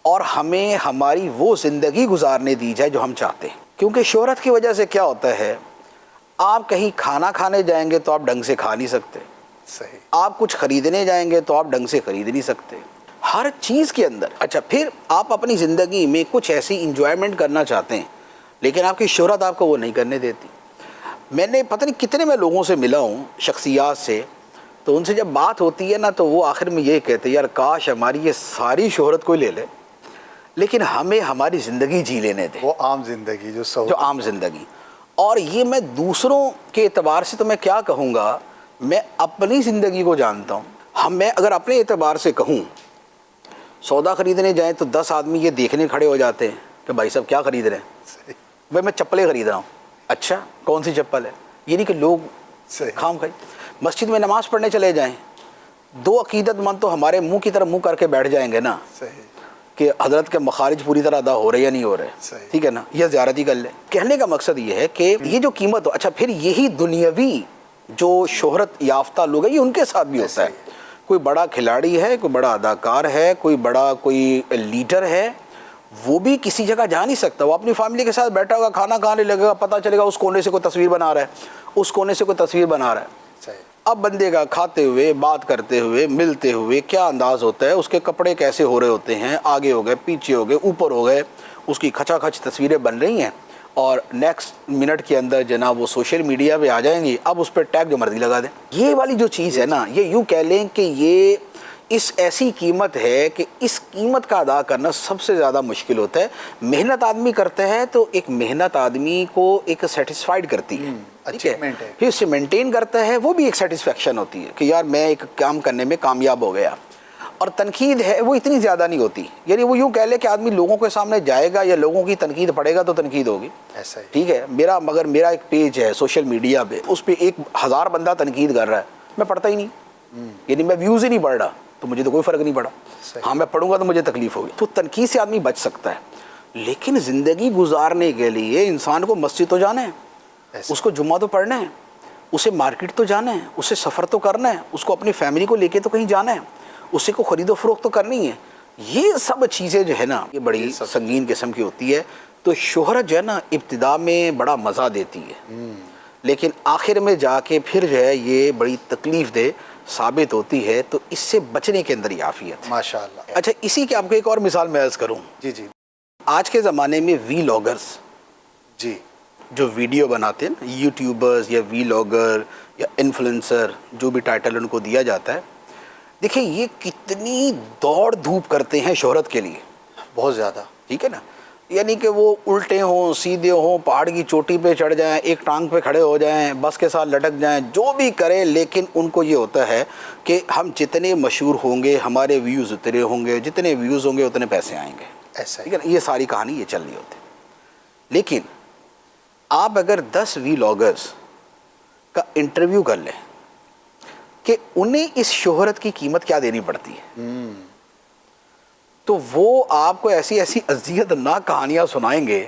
اور ہمیں ہماری وہ زندگی گزارنے دی جائے جو ہم چاہتے ہیں. کیونکہ شہرت کی وجہ سے کیا ہوتا ہے, آپ کہیں کھانا کھانے جائیں گے تو آپ ڈھنگ سے کھا نہیں سکتے, صحیح. آپ کچھ خریدنے جائیں گے تو آپ ڈھنگ سے خرید نہیں سکتے, ہر چیز کے اندر. اچھا پھر آپ اپنی زندگی میں کچھ ایسی انجوائمنٹ کرنا چاہتے ہیں لیکن آپ کی شہرت آپ کو وہ نہیں کرنے دیتی. میں نے پتہ نہیں کتنے میں لوگوں سے ملا ہوں شخصیات سے, تو ان سے جب بات ہوتی ہے نا تو وہ آخر میں یہ کہتے ہیں یار کاش ہماری یہ ساری شہرت کوئی لے لے لیکن ہمیں ہماری زندگی جی لینے دے, وہ عام زندگی جو عام زندگی. اور یہ میں دوسروں کے اعتبار سے تو میں کیا کہوں گا, میں اپنی زندگی کو جانتا ہوں. میں اگر اپنے اعتبار سے کہوں سودا خریدنے جائیں تو 10 آدمی یہ دیکھنے کھڑے ہو جاتے ہیں کہ بھائی صاحب کیا خرید رہے ہیں, بھائی میں چپلیں خرید رہا ہوں. اچھا کون سی چپل ہے, یہ نہیں کہ لوگ خام کھائی. مسجد میں نماز پڑھنے چلے جائیں, 2 عقیدت مند تو ہمارے منہ کی طرف منہ کر کے بیٹھ جائیں گے نا کہ حضرت کے مخارج پوری طرح ادا ہو رہے یا نہیں ہو رہے, ٹھیک ہے نا, یہ زیارت ہی کر لیں. کہنے کا مقصد یہ ہے کہ یہ جو قیمت ہو, اچھا پھر یہی دنیاوی جو شہرت یافتہ لوگ ہیں یہ ان کے ساتھ بھی ہوتا ہے. کوئی بڑا کھلاڑی ہے, کوئی بڑا اداکار ہے, کوئی بڑا کوئی لیڈر ہے, وہ بھی کسی جگہ جا نہیں سکتا, وہ اپنی فیملی کے ساتھ بیٹھا ہوگا کھانا کھانے لگے گا, پتہ چلے گا اس کونے سے کوئی تصویر بنا رہا ہے, اس کونے سے کوئی تصویر بنا رہا ہے. صحیح. اب بندے کا کھاتے ہوئے، بات کرتے ہوئے، ملتے ہوئے کیا انداز ہوتا ہے، اس کے کپڑے کیسے ہو رہے ہوتے ہیں، آگے ہو گئے، پیچھے ہو گئے، اوپر ہو گئے، اس کی کھچا کھچ تصویریں بن رہی ہیں اور نیکسٹ منٹ کے اندر جناب وہ سوشل میڈیا پہ آ جائیں گی. اب اس پہ ٹیگ جو مرضی لگا دیں. یہ والی جو چیز ہے نا، یہ یوں کہہ لیں کہ یہ اس ایسی قیمت ہے کہ اس قیمت کا ادا کرنا سب سے زیادہ مشکل ہوتا ہے. محنت آدمی کرتا ہے تو ایک محنت آدمی کو ایک سیٹسفائیڈ کرتی ہے، ٹھیک ہے، پھر اسے مینٹین کرتا ہے، وہ بھی ایک سیٹسفیکشن ہوتی ہے کہ یار میں ایک کام کرنے میں کامیاب ہو گیا. اور تنقید ہے وہ اتنی زیادہ نہیں ہوتی، یعنی وہ یوں کہہ لے کہ آدمی لوگوں کے سامنے جائے گا یا لوگوں کی تنقید پڑھے گا تو تنقید ہوگی. ایسا ہی. ٹھیک ہے، میرا ایک پیج ہے سوشل میڈیا پہ، اس پہ 1000 بندہ تنقید کر رہا ہے، میں پڑھتا ہی نہیں، یعنی میں ویوز ہی نہیں پڑھ رہا تو مجھے تو کوئی فرق نہیں پڑا. ہاں میں پڑھوں گا تو مجھے تکلیف ہوگی. تو تنقید سے آدمی بچ سکتا ہے، لیکن زندگی گزارنے کے لیے انسان کو مسجد تو جانا ہے، اس کو جمعہ تو پڑھنا ہے، اسے مارکیٹ تو جانا ہے، اسے سفر تو کرنا ہے، اس کو اپنی فیملی کو لے کے تو کہیں جانا ہے، اسے کو خرید و فروخت تو کرنی ہے. یہ سب چیزیں جو ہے نا یہ بڑی سنگین قسم کی ہوتی ہے. تو شہرت جو ہے نا ابتدا میں بڑا مزہ دیتی ہے، لیکن آخر میں جا کے پھر جو ہے یہ بڑی تکلیف دہ ثابت ہوتی ہے. تو اس سے بچنے کے اندر یہ عافیت ہے. ماشاء اللہ. اچھا، اسی کی آپ کو ایک اور مثال میں عرض کروں. جی جی. آج کے زمانے میں وی لاگرز، جی، جو ویڈیو بناتے ہیں، یوٹیوبرز یا وی لاگر یا انفلوئنسر، جو بھی ٹائٹل ان کو دیا جاتا ہے، دیکھیں یہ کتنی دوڑ دھوپ کرتے ہیں شہرت کے لیے. بہت زیادہ. ٹھیک ہے نا، یعنی کہ وہ الٹے ہوں، سیدھے ہوں، پہاڑ کی چوٹی پہ چڑھ جائیں، ایک ٹانگ پہ کھڑے ہو جائیں، بس کے ساتھ لٹک جائیں، جو بھی کریں، لیکن ان کو یہ ہوتا ہے کہ ہم جتنے مشہور ہوں گے ہمارے ویوز اتنے ہوں گے، جتنے ویوز ہوں گے اتنے پیسے آئیں گے. ایسا ٹھیک ہے نا، یہ ساری کہانی یہ چل رہی ہوتی ہے. لیکن آپ اگر 10 وی لاگرز کا انٹرویو کر لیں کہ انہیں اس شہرت کی قیمت کیا دینی پڑتی ہے، تو وہ آپ کو ایسی ایسی اذیت ناک کہانیاں سنائیں گے.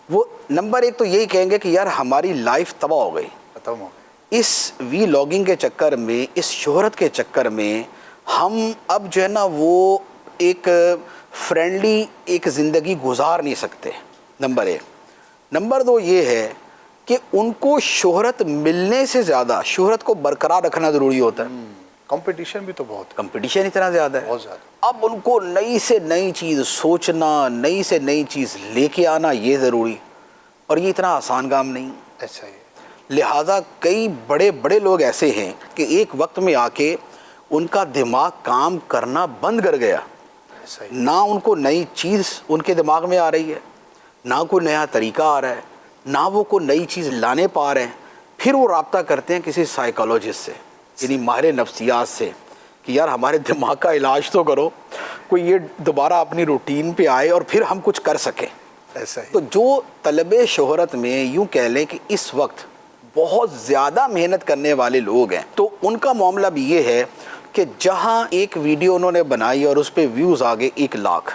وہ نمبر ایک تو یہی کہیں گے کہ یار ہماری لائف تباہ ہو گئی، ختم ہو گئی. اس وی لاگنگ کے چکر میں، اس شہرت کے چکر میں ہم اب جو ہے نا وہ ایک فرینڈلی ایک زندگی گزار نہیں سکتے. نمبر ایک. نمبر دو یہ ہے کہ ان کو شہرت ملنے سے زیادہ شہرت کو برقرار رکھنا ضروری ہوتا ہے. کمپٹیشن بھی تو بہت. کمپٹیشن اتنا زیادہ ہے، بہت زیادہ. اب ان کو نئی سے نئی چیز سوچنا، نئی سے نئی چیز لے کے آنا یہ ضروری، اور یہ اتنا آسان کام نہیں. ایسا ہی ہے. لہٰذا کئی بڑے بڑے لوگ ایسے ہیں کہ ایک وقت میں آ کے ان کا دماغ کام کرنا بند کر گیا. ایسا ہی. نہ ان کو نئی چیز ان کے دماغ میں آ رہی ہے، نہ کوئی نیا طریقہ آ رہا ہے، نہ وہ کوئی نئی چیز لانے پا رہے ہیں. پھر وہ رابطہ کرتے ہیں کسی سائیکالوجسٹ سے، یعنی ماہر نفسیات سے، کہ یار ہمارے دماغ کا علاج تو کرو، کوئی یہ دوبارہ اپنی روٹین پہ آئے اور پھر ہم کچھ کر سکیں. ایسا ہی. تو جو طلب شہرت میں یوں کہہ لیں کہ اس وقت بہت زیادہ محنت کرنے والے لوگ ہیں، تو ان کا معاملہ بھی یہ ہے کہ جہاں ایک ویڈیو انہوں نے بنائی اور اس پہ ویوز آگے 1 لاکھ،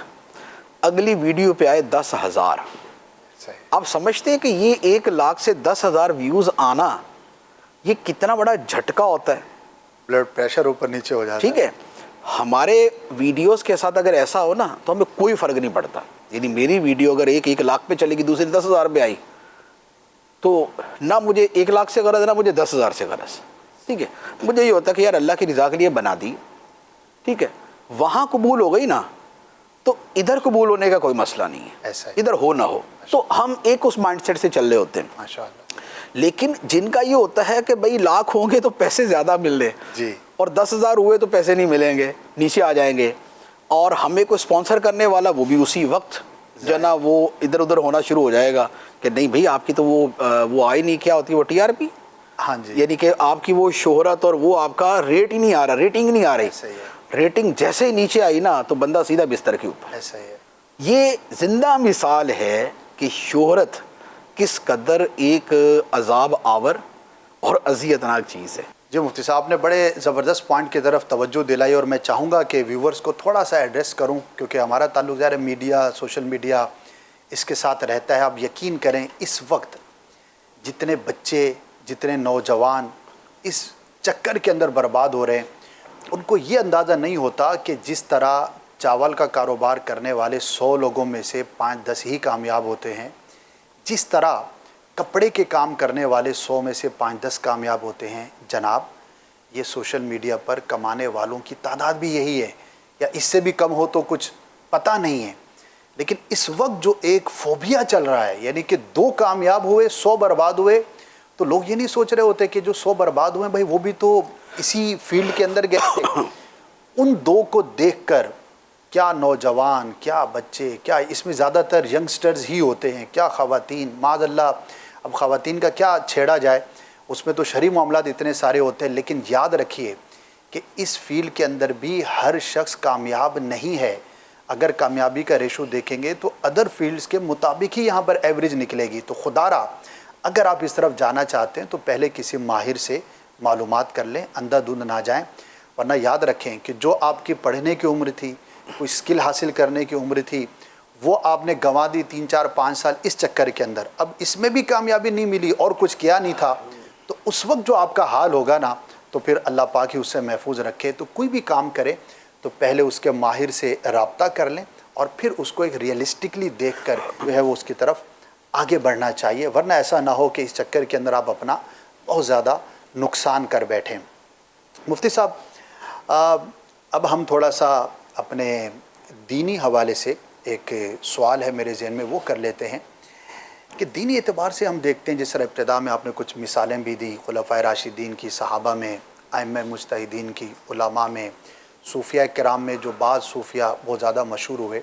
اگلی ویڈیو پہ آئے 10,000. ایسا ہی. آپ سمجھتے ہیں کہ یہ 1 لاکھ سے 10,000 ویوز آنا یہ کتنا بڑا جھٹکا ہوتا ہے. بلڈ پریشر اوپر نیچے ہو جاتا ہے. ٹھیک ہے، ہمارے ویڈیوز کے ساتھ اگر ایسا ہو نا تو ہمیں کوئی فرق نہیں پڑتا. یعنی میری ویڈیو اگر 1 لاکھ پہ چلے گی، دوسری 10,000 پہ آئی، تو نہ مجھے 1 لاکھ سے غرض، نہ مجھے 10,000 سے غرض. ٹھیک ہے، مجھے یہ ہوتا ہے کہ یار اللہ کی رضا کے لیے بنا دی، ٹھیک ہے، وہاں قبول ہو گئی نا تو ادھر قبول ہونے کا کوئی مسئلہ نہیں ہے. ایسا ہی. ادھر ہو نہ ہو تو ہم ایک اس مائنڈ سیٹ سے چل رہے ہوتے ہیں. ماشاء اللہ. لیکن جن کا یہ ہوتا ہے کہ بھائی لاکھ ہوں گے تو پیسے زیادہ مل رہے، جی. اور 10,000 ہوئے تو پیسے نہیں ملیں گے، نیچے آ جائیں گے، اور ہمیں کوئی اسپانسر کرنے والا وہ بھی اسی وقت جو ہے نا وہ ادھر ادھر ہونا شروع ہو جائے گا کہ نہیں بھائی آپ کی تو وہ آئی نہیں، کیا ہوتی ہے وہ TRP. ہاں جی. یعنی کہ آپ کی وہ شہرت اور وہ آپ کا ریٹ ہی نہیں آ رہا، ریٹنگ نہیں آ رہی. ایسا ہی ہے. ریٹنگ جیسے ہی نیچے آئی نا تو بندہ سیدھا بستر کے اوپر. ایسا ہی ہے. یہ زندہ مثال ہے کہ شہرت کس قدر ایک عذاب آور اور اذیتناک چیز ہے. جی مفتی صاحب نے بڑے زبردست پوائنٹ کی طرف توجہ دلائی، اور میں چاہوں گا کہ ویورز کو تھوڑا سا ایڈریس کروں، کیونکہ ہمارا تعلق ظاہر ہے میڈیا، سوشل میڈیا اس کے ساتھ رہتا ہے. آپ یقین کریں اس وقت جتنے بچے، جتنے نوجوان اس چکر کے اندر برباد ہو رہے ہیں، ان کو یہ اندازہ نہیں ہوتا کہ جس طرح چاول کا کاروبار کرنے والے 100 لوگوں میں سے 5-10 ہی کامیاب ہوتے ہیں، جس طرح کپڑے کے کام کرنے والے 100 میں سے 5-10 کامیاب ہوتے ہیں جناب. یہ سوشل میڈیا پر کمانے والوں کی تعداد بھی یہی ہے, یا اس سے بھی کم ہو تو کچھ پتہ نہیں ہے. لیکن اس وقت جو ایک فوبیا چل رہا ہے, یعنی کہ 2 کامیاب ہوئے 100 برباد ہوئے, تو لوگ یہ نہیں سوچ رہے ہوتے کہ جو 100 برباد ہوئے بھائی وہ بھی تو اسی فیلڈ کے اندر گئے تھے. ان 2 کو دیکھ کر کیا نوجوان, کیا بچے, کیا اس میں زیادہ تر ینگسٹرز ہی ہوتے ہیں, کیا خواتین, معاذ اللہ. اب خواتین کا کیا چھیڑا جائے, اس میں تو شرعی معاملات اتنے سارے ہوتے ہیں. لیکن یاد رکھیے کہ اس فیلڈ کے اندر بھی ہر شخص کامیاب نہیں ہے. اگر کامیابی کا ریشو دیکھیں گے تو ادر فیلڈز کے مطابق ہی یہاں پر ایوریج نکلے گی. تو خدا را اگر آپ اس طرف جانا چاہتے ہیں تو پہلے کسی ماہر سے معلومات کر لیں, اندھا دھند نہ جائیں. ورنہ یاد رکھیں کہ جو آپ کی پڑھنے کی عمر تھی, کوئی اسکل حاصل کرنے کی عمر تھی, وہ آپ نے گنوا دی 3-4-5 سال اس چکر کے اندر. اب اس میں بھی کامیابی نہیں ملی اور کچھ کیا نہیں تھا, تو اس وقت جو آپ کا حال ہوگا نا, تو پھر اللہ پاک ہی اس سے محفوظ رکھے. تو کوئی بھی کام کرے تو پہلے اس کے ماہر سے رابطہ کر لیں اور پھر اس کو ایک ریئلسٹکلی دیکھ کر جو ہے وہ اس کی طرف آگے بڑھنا چاہیے. ورنہ ایسا نہ ہو کہ اس چکر کے اندر آپ اپنا بہت زیادہ نقصان کر بیٹھیں. مفتی صاحب, اب ہم تھوڑا سا اپنے دینی حوالے سے ایک سوال ہے میرے ذہن میں وہ کر لیتے ہیں کہ دینی اعتبار سے ہم دیکھتے ہیں, جس طرح ابتدا میں آپ نے کچھ مثالیں بھی دی خلفائے راشدین کی, صحابہ میں, ائمہ مجتہدین کی, علماء میں, صوفیاء کرام میں جو بعض صوفیاء بہت زیادہ مشہور ہوئے.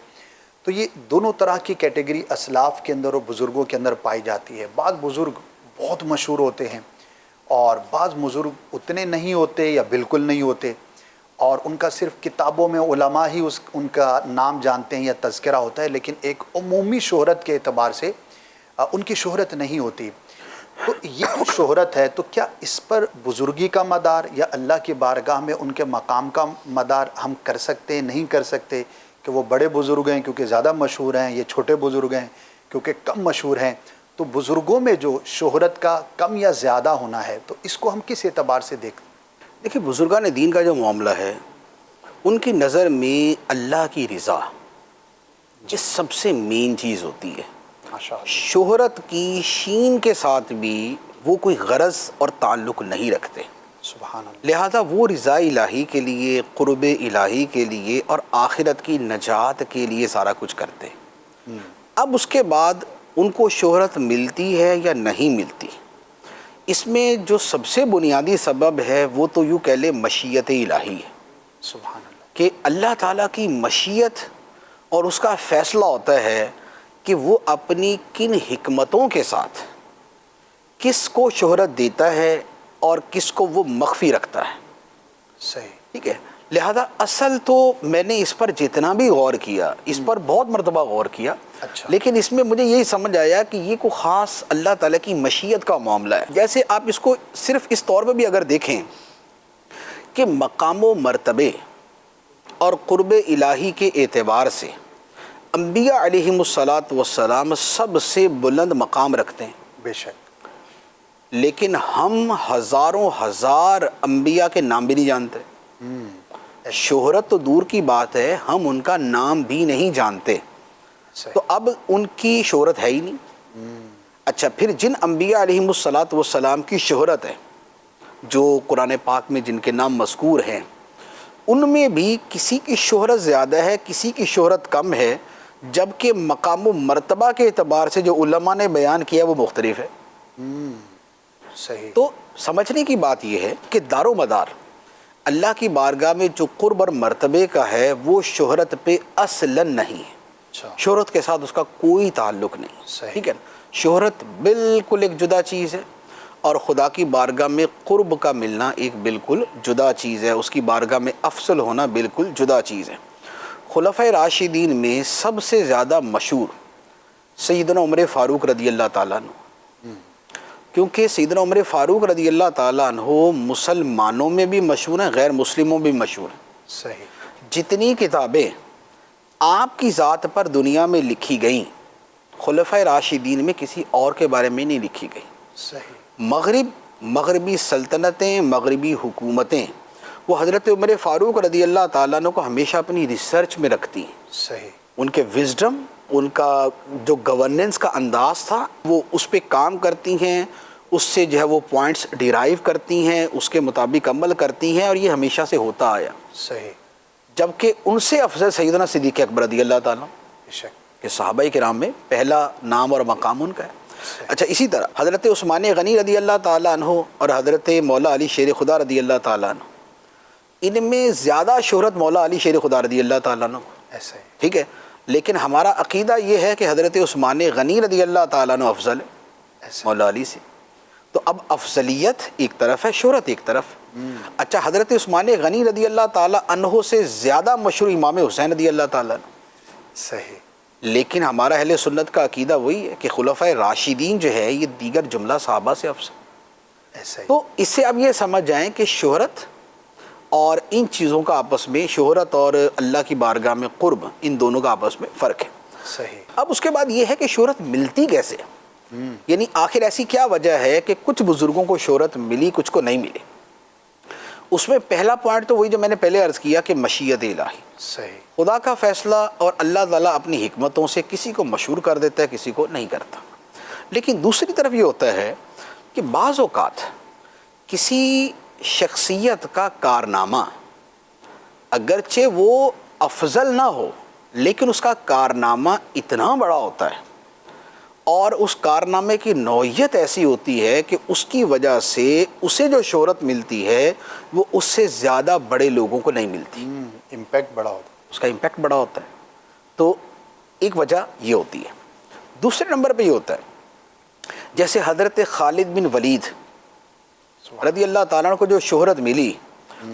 تو یہ دونوں طرح کی کیٹیگری اسلاف کے اندر اور بزرگوں کے اندر پائی جاتی ہے. بعض بزرگ بہت مشہور ہوتے ہیں اور بعض بزرگ اتنے نہیں ہوتے یا بالکل نہیں ہوتے, اور ان کا صرف کتابوں میں علماء ہی ان کا نام جانتے ہیں یا تذکرہ ہوتا ہے, لیکن ایک عمومی شہرت کے اعتبار سے ان کی شہرت نہیں ہوتی. تو یہ جو شہرت ہے, تو کیا اس پر بزرگی کا مدار یا اللہ کی بارگاہ میں ان کے مقام کا مدار ہم کر سکتے ہیں, نہیں کر سکتے, کہ وہ بڑے بزرگ ہیں کیونکہ زیادہ مشہور ہیں, یہ چھوٹے بزرگ ہیں کیونکہ کم مشہور ہیں. تو بزرگوں میں جو شہرت کا کم یا زیادہ ہونا ہے, تو اس کو ہم کس اعتبار سے دیکھتے ہیں؟ دیکھیے, بزرگان دین کا جو معاملہ ہے, ان کی نظر میں اللہ کی رضا یہ سب سے مین چیز ہوتی ہے. شہرت کی شین کے ساتھ بھی وہ کوئی غرض اور تعلق نہیں رکھتے. سبحان اللہ. لہذا وہ رضا الہی کے لیے, قرب الہی کے لیے اور آخرت کی نجات کے لیے سارا کچھ کرتے. اب اس کے بعد ان کو شہرت ملتی ہے یا نہیں ملتی, اس میں جو سب سے بنیادی سبب ہے وہ تو یوں کہہ لے مشیت الہی ہے. سبحان اللہ. کہ اللہ تعالیٰ کی مشیت اور اس کا فیصلہ ہوتا ہے کہ وہ اپنی کن حکمتوں کے ساتھ کس کو شہرت دیتا ہے اور کس کو وہ مخفی رکھتا ہے. صحیح. ٹھیک ہے. لہذا اصل تو میں نے اس پر جتنا بھی غور کیا, اس پر بہت مرتبہ غور کیا, اچھا. لیکن اس میں مجھے یہی سمجھ آیا کہ یہ کوئی خاص اللہ تعالیٰ کی مشیت کا معاملہ ہے. جیسے آپ اس کو صرف اس طور پہ بھی اگر دیکھیں کہ مقام و مرتبے اور قرب الہی کے اعتبار سے انبیاء علیہم الصلاۃ والسلام سب سے بلند مقام رکھتے ہیں. بے شک. لیکن ہم ہزاروں ہزار انبیاء کے نام بھی نہیں جانتے. شہرت تو دور کی بات ہے, ہم ان کا نام بھی نہیں جانتے. تو اب ان کی شہرت ہے ہی نہیں. اچھا, پھر جن انبیاء علیہم الصلاۃ والسلام کی شہرت ہے, جو قرآن پاک میں جن کے نام مذکور ہیں, ان میں بھی کسی کی شہرت زیادہ ہے, کسی کی شہرت کم ہے, جبکہ مقام و مرتبہ کے اعتبار سے جو علماء نے بیان کیا وہ مختلف ہے. صحیح. تو سمجھنے کی بات یہ ہے کہ دار و مدار اللہ کی بارگاہ میں جو قرب اور مرتبے کا ہے وہ شہرت پہ اصلاً نہیں ہے. شہرت کے ساتھ اس کا کوئی تعلق نہیں. ٹھیک ہے. شہرت بالکل ایک جدا چیز ہے, اور خدا کی بارگاہ میں قرب کا ملنا ایک بالکل جدا چیز ہے. اس کی بارگاہ میں افضل ہونا بالکل جدا چیز ہے. خلفائے راشدین میں سب سے زیادہ مشہور سیدنا عمر فاروق رضی اللہ تعالیٰ عنہ, کیونکہ سیدنا عمر فاروق رضی اللہ تعالیٰ عنہ مسلمانوں میں بھی مشہور ہیں, غیر مسلموں بھی مشہور ہیں. صحیح. جتنی کتابیں آپ کی ذات پر دنیا میں لکھی گئیں, خلفائے راشدین میں کسی اور کے بارے میں نہیں لکھی گئی. صحیح. مغربی سلطنتیں, مغربی حکومتیں وہ حضرت عمر فاروق رضی اللہ تعالیٰ عنہ کو ہمیشہ اپنی ریسرچ میں رکھتی ہیں. صحیح. ان کے وزڈم ان کا جو گورننس کا انداز تھا وہ اس پہ کام کرتی ہیں، اس سے جو ہے وہ پوائنٹس ڈیرائیو کرتی ہیں، اس کے مطابق عمل کرتی ہیں، اور یہ ہمیشہ سے ہوتا آیا. صحیح. جبکہ ان سے افضل سیدنا صدیق اکبر رضی اللہ تعالیٰ بے شک. کہ صحابہ کرام میں پہلا نام اور مقام ان کا ہے. اچھا، اسی طرح حضرت عثمان غنی رضی اللہ تعالیٰ عنہ اور حضرت مولا علی شیر خدا رضی اللہ تعالیٰ عنہ، ان میں زیادہ شہرت مولا علی شیر خدا رضی اللہ تعالیٰ عنہ کو. ایسا ہی. ٹھیک ہے، لیکن ہمارا عقیدہ یہ ہے کہ حضرت عثمان غنی رضی اللہ تعالیٰ عنہ افضل ہے ایسا. مولا علی سے. تو اب افضلیت ایک طرف ہے، شہرت ایک طرف. اچھا، حضرت عثمان غنی رضی اللہ تعالیٰ عنہ سے زیادہ مشہور امام حسین رضی اللہ تعالیٰ عنہ. صحیح. لیکن ہمارا اہل سنت کا عقیدہ وہی ہے کہ خلفائے راشدین جو ہے یہ دیگر جملہ صحابہ سے افضل. ایسا ہی. تو اس سے اب یہ سمجھ جائیں کہ شہرت اور ان چیزوں کا آپس میں، شہرت اور اللہ کی بارگاہ میں قرب، ان دونوں کا آپس میں فرق ہے. صحیح. اب اس کے بعد یہ ہے کہ شہرت ملتی کیسے، یعنی آخر ایسی کیا وجہ ہے کہ کچھ بزرگوں کو شہرت ملی، کچھ کو نہیں ملی. اس میں پہلا پوائنٹ تو وہی جو میں نے پہلے عرض کیا کہ مشیت الہی. صحیح. خدا کا فیصلہ، اور اللہ تعالیٰ اپنی حکمتوں سے کسی کو مشہور کر دیتا ہے، کسی کو نہیں کرتا. لیکن دوسری طرف یہ ہوتا ہے کہ بعض اوقات کسی شخصیت کا کارنامہ اگرچہ وہ افضل نہ ہو، لیکن اس کا کارنامہ اتنا بڑا ہوتا ہے اور اس کارنامے کی نوعیت ایسی ہوتی ہے کہ اس کی وجہ سے اسے جو شہرت ملتی ہے وہ اس سے زیادہ بڑے لوگوں کو نہیں ملتی. امپیکٹ بڑا ہوتا ہے. اس کا امپیکٹ بڑا ہوتا ہے. تو ایک وجہ یہ ہوتی ہے. دوسرے نمبر پہ یہ ہوتا ہے جیسے حضرت خالد بن ولید رضی اللہ تعالیٰ عنہ کو جو شہرت ملی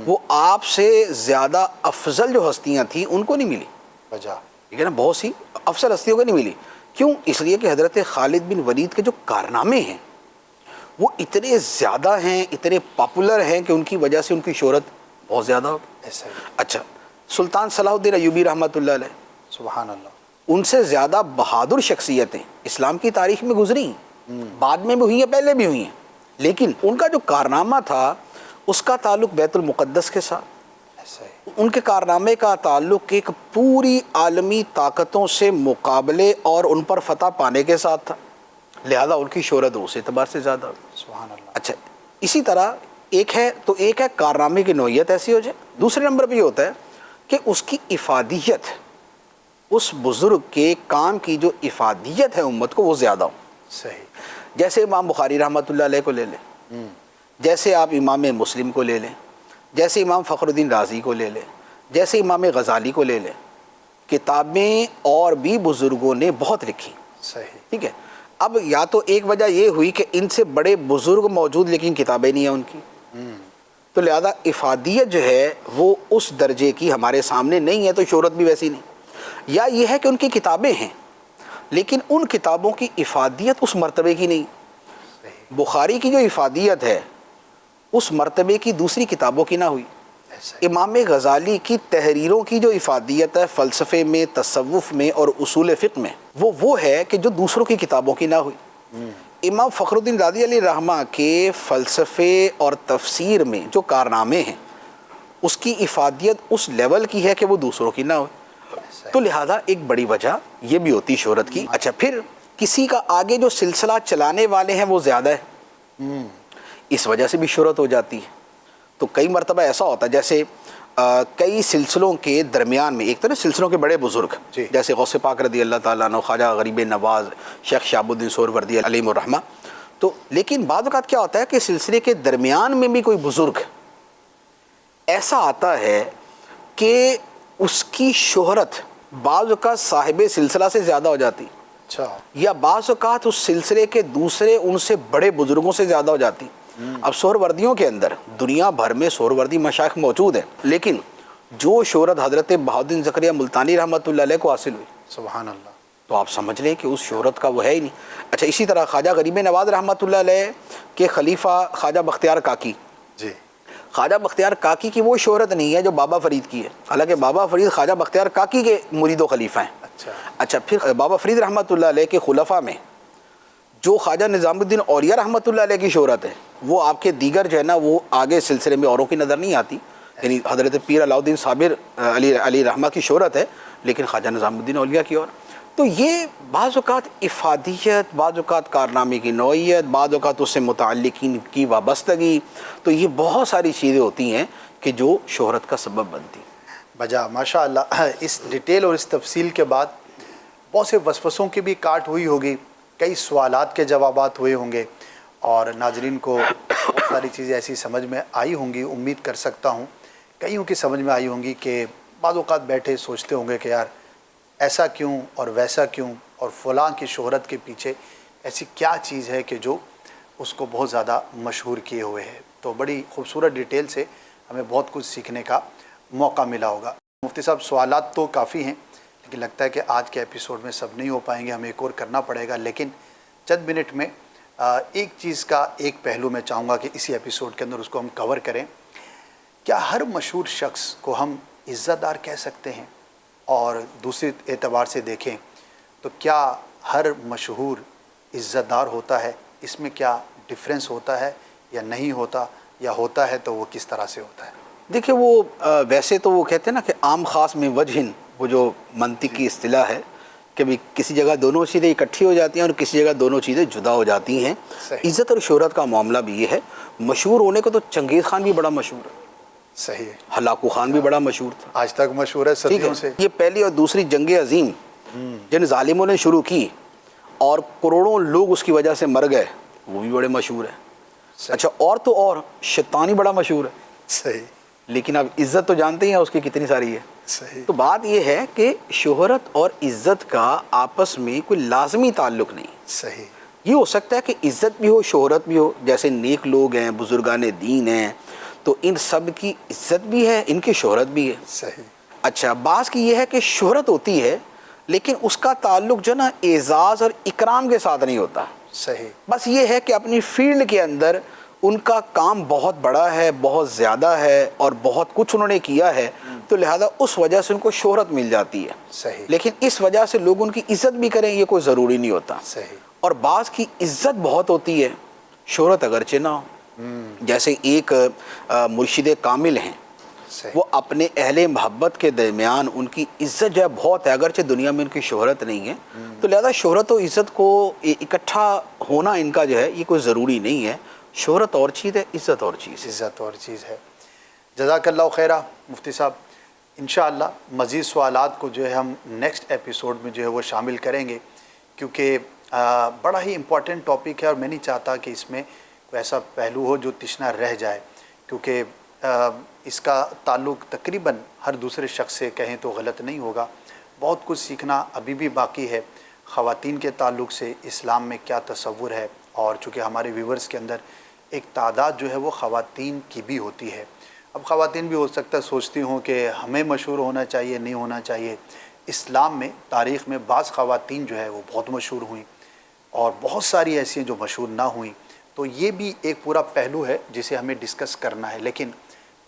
وہ آپ سے زیادہ افضل جو ہستیاں تھیں ان کو نہیں ملی. وجہ ٹھیک ہے نا، بہت سی افضل ہستیوں کو نہیں ملی. کیوں؟ اس لیے کہ حضرت خالد بن ولید کے جو کارنامے ہیں وہ اتنے زیادہ ہیں، اتنے پاپولر ہیں کہ ان کی وجہ سے ان کی شہرت بہت زیادہ ہو. ایسا ہی. اچھا، سلطان صلاح الدین ایوبی رحمۃ اللہ علیہ، سبحان اللہ. ان سے زیادہ بہادر شخصیتیں اسلام کی تاریخ میں گزری ہیں، بعد میں بھی ہوئی ہیں، پہلے بھی ہوئی ہیں، لیکن ان کا جو کارنامہ تھا اس کا تعلق بیت المقدس کے ساتھ. ایسا ہی. ان کے کارنامے کا تعلق ایک پوری عالمی طاقتوں سے مقابلے اور ان پر فتح پانے کے ساتھ تھا، لہذا ان کی شہرت اس اعتبار سے زیادہ ہوئی. سبحان اللہ. اچھا، اسی طرح ایک ہے کارنامے کی نوعیت ایسی ہو جائے. دوسرے نمبر پہ یہ ہوتا ہے کہ اس کی افادیت، اس بزرگ کے کام کی جو افادیت ہے امت کو وہ زیادہ ہو. صحیح. جیسے امام بخاری رحمۃ اللہ علیہ کو لے لیں، جیسے آپ امام مسلم کو لے لیں، جیسے امام فخر الدین رازی کو لے لیں، جیسے امام غزالی کو لے لیں. کتابیں اور بھی بزرگوں نے بہت لکھی. صحیح. ٹھیک ہے. اب یا تو ایک وجہ یہ ہوئی کہ ان سے بڑے بزرگ موجود لیکن کتابیں نہیں ہیں ان کی، تو لہذا افادیت جو ہے وہ اس درجے کی ہمارے سامنے نہیں ہے، تو شہرت بھی ویسی نہیں. یا یہ ہے کہ ان کی کتابیں ہیں لیکن ان کتابوں کی افادیت اس مرتبے کی نہیں. صحیح. بخاری کی جو افادیت ہے اس مرتبے کی دوسری کتابوں کی نہ ہوئی. ایسا ہی. امام غزالی کی تحریروں کی جو افادیت ہے فلسفے میں، تصوف میں اور اصول فقہ میں، وہ ہے کہ جو دوسروں کی کتابوں کی نہ ہوئی. امام فخر الدین رازی علیہ رحمہ کے فلسفے اور تفسیر میں جو کارنامے ہیں اس کی افادیت اس لیول کی ہے کہ وہ دوسروں کی نہ ہوئی. تو لہذا ایک بڑی وجہ یہ بھی ہوتی شہرت کی. اچھا، پھر کسی کا آگے جو سلسلہ چلانے والے ہیں وہ زیادہ ہے، اس وجہ سے بھی شہرت ہو جاتی ہے. تو کئی مرتبہ ایسا ہوتا ہے جیسے کئی سلسلوں کے درمیان میں، ایک تو نا سلسلوں کے بڑے بزرگ جیسے غوث پاک رضی اللہ تعالیٰ عنہ، خواجہ غریب نواز، شیخ شہاب الدین سہروردی علیہ الرحمہ. تو لیکن بعض اوقات کیا ہوتا ہے کہ سلسلے کے درمیان میں بھی کوئی بزرگ ایسا آتا ہے کہ اس کی شہرت بعض اوقات صاحب سلسلہ سے زیادہ ہو جاتی. اچھا. یا بعض اوقات اس سلسلے کے دوسرے ان سے بڑے بزرگوں سے زیادہ ہو جاتی. اب سہروردیوں کے اندر دنیا بھر میں سہروردی مشائخ موجود ہیں، لیکن جو شہرت حضرت بہاؤالدین زکریا ملتانی رحمۃ اللہ علیہ کو حاصل ہوئی، سبحان اللہ، تو آپ سمجھ لیں کہ اس شہرت کا وہ ہے ہی نہیں. اچھا، اسی طرح خواجہ غریب نواز رحمۃ اللہ علیہ کے خلیفہ خواجہ بختیار کاکی، جی، خواجہ بختیار کاکی کی وہ شہرت نہیں ہے جو بابا فرید کی ہے، حالانکہ بابا فرید خواجہ بختیار کاکی کے مرید و خلیفہ ہیں. اچھا، پھر بابا فرید رحمۃ اللہ علیہ کے خلفاء میں جو خواجہ نظام الدین اولیاء رحمۃ اللہ علیہ کی شہرت ہے وہ آپ کے دیگر جو ہے نا وہ آگے سلسلے میں اوروں کی نظر نہیں آتی. یعنی حضرت پیر علاؤ الدین صابر علی رحمہ کی شہرت ہے لیکن خواجہ نظام الدین اولیاء کی اور. تو یہ بعض اوقات افادیت، بعض اوقات کارنامے کی نوعیت، بعض اوقات اس سے متعلقین کی وابستگی، تو یہ بہت ساری چیزیں ہوتی ہیں کہ جو شہرت کا سبب بنتی ہیں۔ بجا ماشاء اللہ اس ڈیٹیل اور اس تفصیل کے بعد بہت سے وسوسوں کی بھی کاٹ ہوئی ہوگی، کئی سوالات کے جوابات ہوئے ہوں گے، اور ناظرین کو بہت ساری چیزیں ایسی سمجھ میں آئی ہوں گی، امید کر سکتا ہوں کئیوں کی سمجھ میں آئی ہوں گی کہ بعض اوقات بیٹھے سوچتے ہوں گے کہ یار ایسا کیوں اور ویسا کیوں، اور فلاں کی شہرت کے پیچھے ایسی کیا چیز ہے کہ جو اس کو بہت زیادہ مشہور کیے ہوئے ہے۔ تو بڑی خوبصورت ڈیٹیل سے ہمیں بہت کچھ سیکھنے کا موقع ملا ہوگا۔ مفتی صاحب سوالات تو کافی ہیں، لیکن لگتا ہے کہ آج کے ایپیسوڈ میں سب نہیں ہو پائیں گے، ہمیں ایک اور کرنا پڑے گا، لیکن چند منٹ میں ایک چیز کا ایک پہلو میں چاہوں گا کہ اسی ایپیسوڈ کے اندر اس کو ہم کور کریں۔ کیا ہر مشہور شخص کو ہم عزت دار کہہ سکتے ہیں؟ اور دوسری اعتبار سے دیکھیں تو کیا ہر مشہور عزت دار ہوتا ہے؟ اس میں کیا ڈفرینس ہوتا ہے یا نہیں ہوتا، یا ہوتا ہے تو وہ کس طرح سے ہوتا ہے؟ دیکھیں وہ ویسے تو وہ کہتے ہیں نا کہ عام خاص میں وجہن، وہ جو منطق کی اصطلاح ہے کہ بھی کسی جگہ دونوں چیزیں اکٹھی ہو جاتی ہیں اور کسی جگہ دونوں چیزیں جدا ہو جاتی ہیں۔ صحیح۔ عزت اور شہرت کا معاملہ بھی یہ ہے۔ مشہور ہونے کو تو چنگیز خان بھی بڑا مشہور ہے، صحیح ہے، ہلاکو خان بھی بڑا مشہور تھا، آج تک مشہور ہے ٹھیک صدیوں ہے۔ سے۔ یہ پہلی اور دوسری جنگ عظیم جن ظالموں نے شروع کی اور کروڑوں لوگ اس کی وجہ سے مر گئے، وہ بھی بڑے مشہور ہیں۔ صحیح۔ اچھا اور تو اور شیطان ہی بڑا مشہور ہے، صحیح لیکن اب عزت تو جانتے ہیں اس کی کتنی ساری ہے۔ صحیح تو بات یہ ہے کہ شہرت اور عزت کا آپس میں کوئی لازمی تعلق نہیں۔ صحیح یہ ہو سکتا ہے کہ عزت بھی ہو شہرت بھی ہو، جیسے نیک لوگ ہیں، بزرگان دین ہیں، تو ان سب کی عزت بھی ہے، ان کی شہرت بھی ہے۔ صحیح اچھا بعض کی یہ ہے کہ شہرت ہوتی ہے لیکن اس کا تعلق جو نا اعزاز اور اکرام کے ساتھ نہیں ہوتا، صحیح بس یہ ہے کہ اپنی فیلڈ کے اندر ان کا کام بہت بڑا ہے، بہت زیادہ ہے اور بہت کچھ انہوں نے کیا ہے، تو لہذا اس وجہ سے ان کو شہرت مل جاتی ہے۔ صحیح لیکن اس وجہ سے لوگ ان کی عزت بھی کریں یہ کوئی ضروری نہیں ہوتا۔ صحیح اور بعض کی عزت بہت ہوتی ہے، شہرت اگرچہ نہ ہو۔ جیسے ایک مرشد کامل ہیں، صحیح وہ اپنے اہل محبت کے درمیان ان کی عزت جو ہے بہت ہے، اگرچہ دنیا میں ان کی شہرت نہیں ہے، تو لہذا شہرت و عزت کو اکٹھا ہونا ان کا جو ہے یہ کوئی ضروری نہیں ہے۔ شہرت اور چیز ہے، عزت اور چیز ہے۔ عزت اور چیز ہے۔ جزاک اللہ خیرہ مفتی صاحب، انشاءاللہ مزید سوالات کو جو ہے ہم نیکسٹ ایپیسوڈ میں جو ہے وہ شامل کریں گے، کیونکہ بڑا ہی امپورٹنٹ ٹاپک ہے، اور میں نہیں چاہتا کہ اس میں کوئی ایسا پہلو ہو جو تشنا رہ جائے، کیونکہ اس کا تعلق تقریباً ہر دوسرے شخص سے کہیں تو غلط نہیں ہوگا۔ بہت کچھ سیکھنا ابھی بھی باقی ہے، خواتین کے تعلق سے اسلام میں کیا تصور ہے، اور چونکہ ہمارے ویورز کے اندر ایک تعداد جو ہے وہ خواتین کی بھی ہوتی ہے۔ اب خواتین بھی ہو سکتا ہے سوچتی ہوں کہ ہمیں مشہور ہونا چاہیے، نہیں ہونا چاہیے۔ اسلام میں تاریخ میں بعض خواتین جو ہے وہ بہت مشہور ہوئیں، اور بہت ساری ایسی ہیں جو مشہور نہ ہوئیں، تو یہ بھی ایک پورا پہلو ہے جسے ہمیں ڈسکس کرنا ہے، لیکن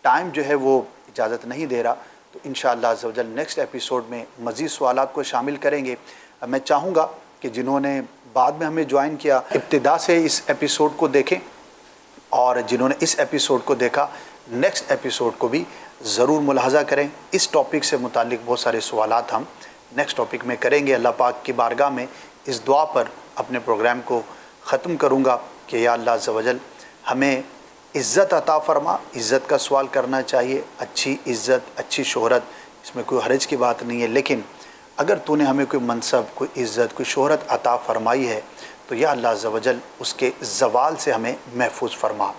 ٹائم جو ہے وہ اجازت نہیں دے رہا، تو انشاءاللہ عز و جل نیکسٹ ایپیسوڈ میں مزید سوالات کو شامل کریں گے۔ میں چاہوں گا کہ جنہوں نے بعد میں ہمیں جوائن کیا، ابتدا سے اس ایپیسوڈ کو دیکھیں، اور جنہوں نے اس ایپیسوڈ کو دیکھا نیکسٹ ایپیسوڈ کو بھی ضرور ملاحظہ کریں۔ اس ٹاپک سے متعلق بہت سارے سوالات ہم نیکسٹ ٹاپک میں کریں گے۔ اللہ پاک کی بارگاہ میں اس دعا پر اپنے پروگرام کو ختم کروں گا کہ یا اللہ عز و جل ہمیں عزت عطا فرما۔ عزت کا سوال کرنا چاہیے، اچھی عزت، اچھی شہرت، اس میں کوئی حرج کی بات نہیں ہے، لیکن اگر تو نے ہمیں کوئی منصب، کوئی عزت، کوئی شہرت عطا فرمائی ہے تو یا اللہ عز و جل اس کے زوال سے ہمیں محفوظ فرما،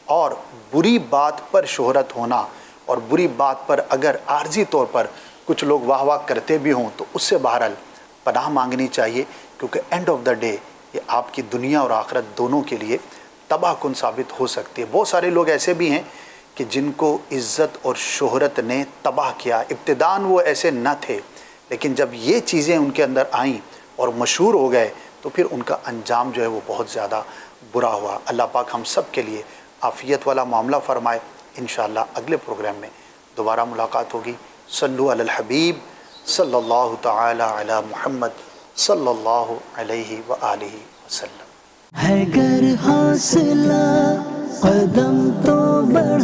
اور بری بات پر شہرت ہونا اور بری بات پر اگر عارضی طور پر کچھ لوگ واہ واہ کرتے بھی ہوں تو اس سے بہرحال پناہ مانگنی چاہیے، کیونکہ اینڈ آف دا ڈے یہ آپ کی دنیا اور آخرت دونوں کے لیے تباہ کن ثابت ہو سکتی ہے۔ بہت سارے لوگ ایسے بھی ہیں کہ جن کو عزت اور شہرت نے تباہ کیا، ابتداً وہ ایسے نہ تھے، لیکن جب یہ چیزیں ان کے اندر آئیں اور مشہور ہو گئے تو پھر ان کا انجام جو ہے وہ بہت زیادہ برا ہوا۔ اللہ پاک ہم سب کے لیے عافیت والا معاملہ فرمائے۔ انشاءاللہ اگلے پروگرام میں دوبارہ ملاقات ہوگی۔ صلو علی الحبیب صلی اللہ تعالی علی محمد صلی اللہ علیہ وآلہ وسلم۔ ہے گر حوصلہ قدم تو بڑھا